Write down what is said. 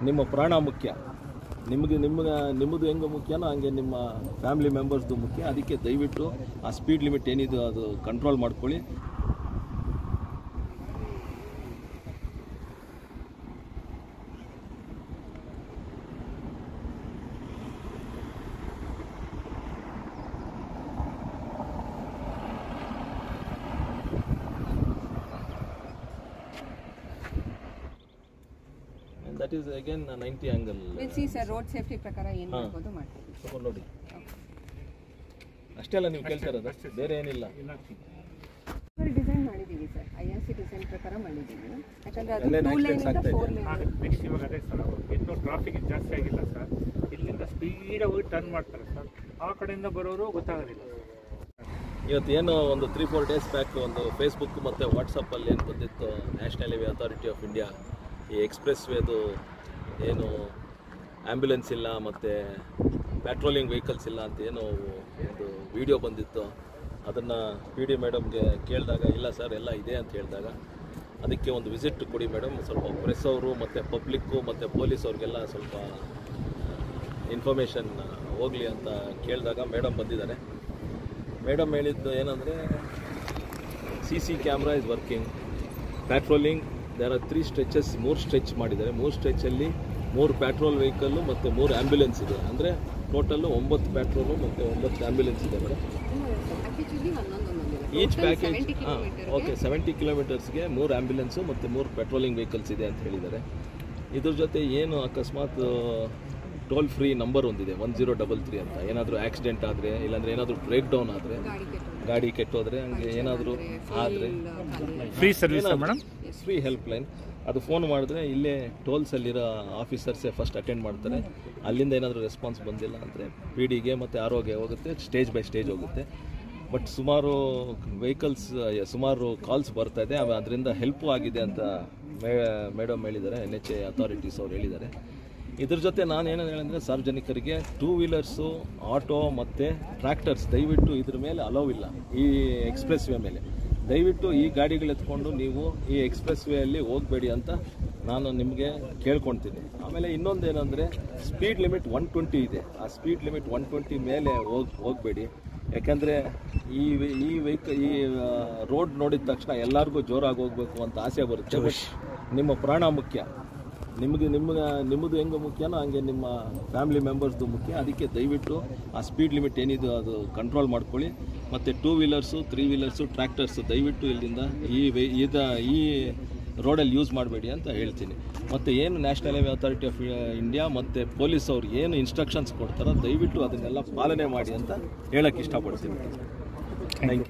ನಿಮ್ಮ ಪ್ರಾಣ ಮುಖ್ಯ. ನಿಮ್ಮದು ಹೆಂಗೆ ಮುಖ್ಯನೋ ಹಂಗೆ ನಿಮ್ಮ ಫ್ಯಾಮಿಲಿ ಮೆಂಬರ್ಸ್ದು ಮುಖ್ಯ. ಅದಕ್ಕೆ ದಯವಿಟ್ಟು ಆ ಸ್ಪೀಡ್ ಲಿಮಿಟ್ ಏನಿದೆ ಅದು ಕಂಟ್ರೋಲ್ ಮಾಡ್ಕೊಳ್ಳಿ. That is again 90 angle. We'll see sir, road safety ಪ್ರಕಾರ ಏನು ಮಾಡಬಹುದು ಮಾಡ್ತೀವಿ. ಸ್ವಲ್ಪ ನೋಡಿ. ಅಷ್ಟೇ ಅಲ್ಲ ನೀವು ಕೇಳ್ತಾ ಇರೋದು, ಬೇರೆ ಏನಿಲ್ಲ. ಸರ್ ಡಿಸೈನ್ ಮಾಡಿದ್ದೀವಿ ಸರ್, IRC ಡಿಸೈನ್ ಪ್ರಕಾರ ಮಾಡಿದ್ದೀವಿ. ಯಾಕಂದ್ರೆ ಅದು 2 ಲೈನ್ ಇಂದ 4 ಲೈನ್. ನೆಕ್ಸ್ಟ್ ಇವಾಗ ಅದೇ ಸರ್, ಇನ್ನೂ ಟ್ರಾಫಿಕ್ ಜಾಸ್ತಿ ಆಗಿಲ್ಲ ಸರ್. ಇಲ್ಲಿಂದ ಸ್ಪೀಡಾಗಿ ಹೋಗಿ ಟರ್ನ್ ಮಾಡ್ತಾರೆ ಸರ್, ಆ ಕಡೆಯಿಂದ ಬರೋರು ಗೊತ್ತಾಗೋದಿಲ್ಲ. ಇವತ್ತು ಏನು ಒಂದು 3-4 ಡೇಸ್ ಬ್ಯಾಕ್ ಒಂದು ಫೇಸ್ಬುಕ್ ಮತ್ತು ವಾಟ್ಸಪ್ಪಲ್ಲಿ ಏನು ಬಂದಿತ್ತು, national highway authority of India ಈ ಎಕ್ಸ್ಪ್ರೆಸ್ ವೇದು ಏನು ಆ್ಯಂಬ್ಯುಲೆನ್ಸ್ ಇಲ್ಲ ಮತ್ತು ಪ್ಯಾಟ್ರೋಲಿಂಗ್ ವೆಹಿಕಲ್ಸ್ ಇಲ್ಲ ಅಂತ ಏನೋ ಒಂದು ವಿಡಿಯೋ ಬಂದಿತ್ತು. ಅದನ್ನು PD ಮೇಡಮ್ಗೆ ಕೇಳಿದಾಗ ಇಲ್ಲ ಸರ್ ಎಲ್ಲ ಇದೆ ಅಂತ ಹೇಳಿದಾಗ ಅದಕ್ಕೆ ಒಂದು ವಿಸಿಟ್ ಕೊಡಿ ಮೇಡಮ್, ಸ್ವಲ್ಪ ಪ್ರೆಸ್ ಅವರು ಮತ್ತು ಪಬ್ಲಿಕ್ಕು ಮತ್ತು ಪೊಲೀಸ್ ಅವ್ರಿಗೆಲ್ಲ ಸ್ವಲ್ಪ ಇನ್ಫಾರ್ಮೇಷನ್ ಹೋಗಲಿ ಅಂತ ಕೇಳಿದಾಗ ಮೇಡಮ್ ಬಂದಿದ್ದಾರೆ. ಮೇಡಮ್ ಹೇಳಿದ್ದು ಏನಂದರೆ CC camera is working, patrolling there are 3 stretches, 3 stretch ಮಾಡಿದ್ದಾರೆ. 3 ಸ್ಟ್ರೆಚಲ್ಲಿ 3 ಪ್ಯಾಟ್ರೋಲ್ ವೆಹಿಕಲ್ಲು ಮತ್ತು 3 ಆ್ಯಂಬ್ಯುಲೆನ್ಸ್ ಇದೆ. ಅಂದರೆ ಟೋಟಲ್ಲು 9 ಪ್ಯಾಟ್ರೋಲು ಮತ್ತು 9 ಆ್ಯಂಬ್ಯುಲೆನ್ಸ್ ಇದೆ ಮೇಡಮ್. ಈಚ್ ಪ್ಯಾಕೇಜ್ ಓಕೆ 70 ಕಿಲೋಮೀಟರ್ಸ್ಗೆ 3 ಆ್ಯಂಬ್ಯುಲೆನ್ಸು ಮತ್ತು 3 ಪೆಟ್ರೋಲಿಂಗ್ ವೆಹಿಕಲ್ಸ್ ಇದೆ ಅಂತ ಹೇಳಿದ್ದಾರೆ. ಇದ್ರ ಜೊತೆ ಏನು ಅಕಸ್ಮಾತ್ ಟೋಲ್ ಫ್ರೀ ನಂಬರ್ ಒಂದಿದೆ 1033 ಅಂತ. ಏನಾದರೂ ಆಕ್ಸಿಡೆಂಟ್ ಆದರೆ ಇಲ್ಲಾಂದರೆ ಏನಾದರೂ ಬ್ರೇಕ್ ಡೌನ್ ಆದರೆ, ಗಾಡಿ ಕೆಟ್ಟೋದ್ರೆ, ಹಂಗೆ ಏನಾದರೂ ಆದರೆ free service madam, free help line. ಅದು ಫೋನ್ ಮಾಡಿದ್ರೆ ಇಲ್ಲೇ ಟೋಲ್ಸಲ್ಲಿರೋ ಆಫೀಸರ್ಸೇ ಫಸ್ಟ್ ಅಟೆಂಡ್ ಮಾಡ್ತಾರೆ. ಅಲ್ಲಿಂದ ಏನಾದರೂ ರೆಸ್ಪಾನ್ಸ್ ಬಂದಿಲ್ಲ ಅಂದರೆ PDಗೆ ಮತ್ತು ROಗೆ ಹೋಗುತ್ತೆ, ಸ್ಟೇಜ್ ಬೈ ಸ್ಟೇಜ್ ಹೋಗುತ್ತೆ. ಬಟ್ ಸುಮಾರು ವೆಹಿಕಲ್ಸ್, ಸುಮಾರು ಕಾಲ್ಸ್ ಬರ್ತಾ ಇದೆ, ಅದರಿಂದ ಹೆಲ್ಪು ಆಗಿದೆ ಅಂತ ಮೇಡಮ್ ಹೇಳಿದ್ದಾರೆ, NHA ಅಥಾರಿಟೀಸ್ ಅವ್ರು ಹೇಳಿದ್ದಾರೆ. ಇದ್ರ ಜೊತೆ ನಾನು ಏನೇನು ಹೇಳಿದ್ರೆ ಸಾರ್ವಜನಿಕರಿಗೆ 2 ವೀಲರ್ಸು, ಆಟೋ ಮತ್ತು ಟ್ರ್ಯಾಕ್ಟರ್ಸ್ ದಯವಿಟ್ಟು ಇದ್ರ ಮೇಲೆ ಅಲೋವ್ ಇಲ್ಲ. ಈ ಎಕ್ಸ್ಪ್ರೆಸ್ ವೇ ಮೇಲೆ ದಯವಿಟ್ಟು ಈ ಗಾಡಿಗಳು ಎತ್ಕೊಂಡು ನೀವು ಈ ಎಕ್ಸ್ಪ್ರೆಸ್ ವೇಯಲ್ಲಿ ಹೋಗಬೇಡಿ ಅಂತ ನಾನು ನಿಮಗೆ ಕೇಳ್ಕೊಳ್ತೀನಿ. ಆಮೇಲೆ ಇನ್ನೊಂದು ಏನಂದರೆ ಸ್ಪೀಡ್ ಲಿಮಿಟ್ 120 ಇದೆ. ಆ ಸ್ಪೀಡ್ ಲಿಮಿಟ್ 120 ಮೇಲೆ ಹೋಗಬೇಡಿ. ಯಾಕೆಂದರೆ ಈ ರೋಡ್ ನೋಡಿದ ತಕ್ಷಣ ಎಲ್ಲರಿಗೂ ಜೋರಾಗಿ ಹೋಗಬೇಕು ಅಂತ ಆಸೆ ಬರುತ್ತೆ. ಬಟ್ ನಿಮ್ಮ ಪ್ರಾಣ ಮುಖ್ಯ. ನಿಮ್ಮದು ಹೆಂಗೆ ಮುಖ್ಯನೋ ಹಂಗೆ ನಿಮ್ಮ ಫ್ಯಾಮಿಲಿ ಮೆಂಬರ್ಸ್ದು ಮುಖ್ಯ. ಅದಕ್ಕೆ ದಯವಿಟ್ಟು ಆ ಸ್ಪೀಡ್ ಲಿಮಿಟ್ ಏನಿದೆ ಅದು ಕಂಟ್ರೋಲ್ ಮಾಡ್ಕೊಳ್ಳಿ. ಮತ್ತು 2 ವೀಲರ್ಸು, 3 ವೀಲರ್ಸು, ಟ್ರ್ಯಾಕ್ಟರ್ಸು ದಯವಿಟ್ಟು ಇಲ್ಲಿಂದ ಈ ರೋಡಲ್ಲಿ ಯೂಸ್ ಮಾಡಬೇಡಿ ಅಂತ ಹೇಳ್ತೀನಿ. ಮತ್ತು ಏನು national highway authority of India ಮತ್ತು ಪೊಲೀಸ್ ಅವ್ರು ಏನು ಇನ್ಸ್ಟ್ರಕ್ಷನ್ಸ್ ಕೊಡ್ತಾರೋ ದಯವಿಟ್ಟು ಅದನ್ನೆಲ್ಲ ಪಾಲನೆ ಮಾಡಿ ಅಂತ ಹೇಳೋಕ್ಕೆ ಇಷ್ಟಪಡ್ತೀನಿ. Thank you.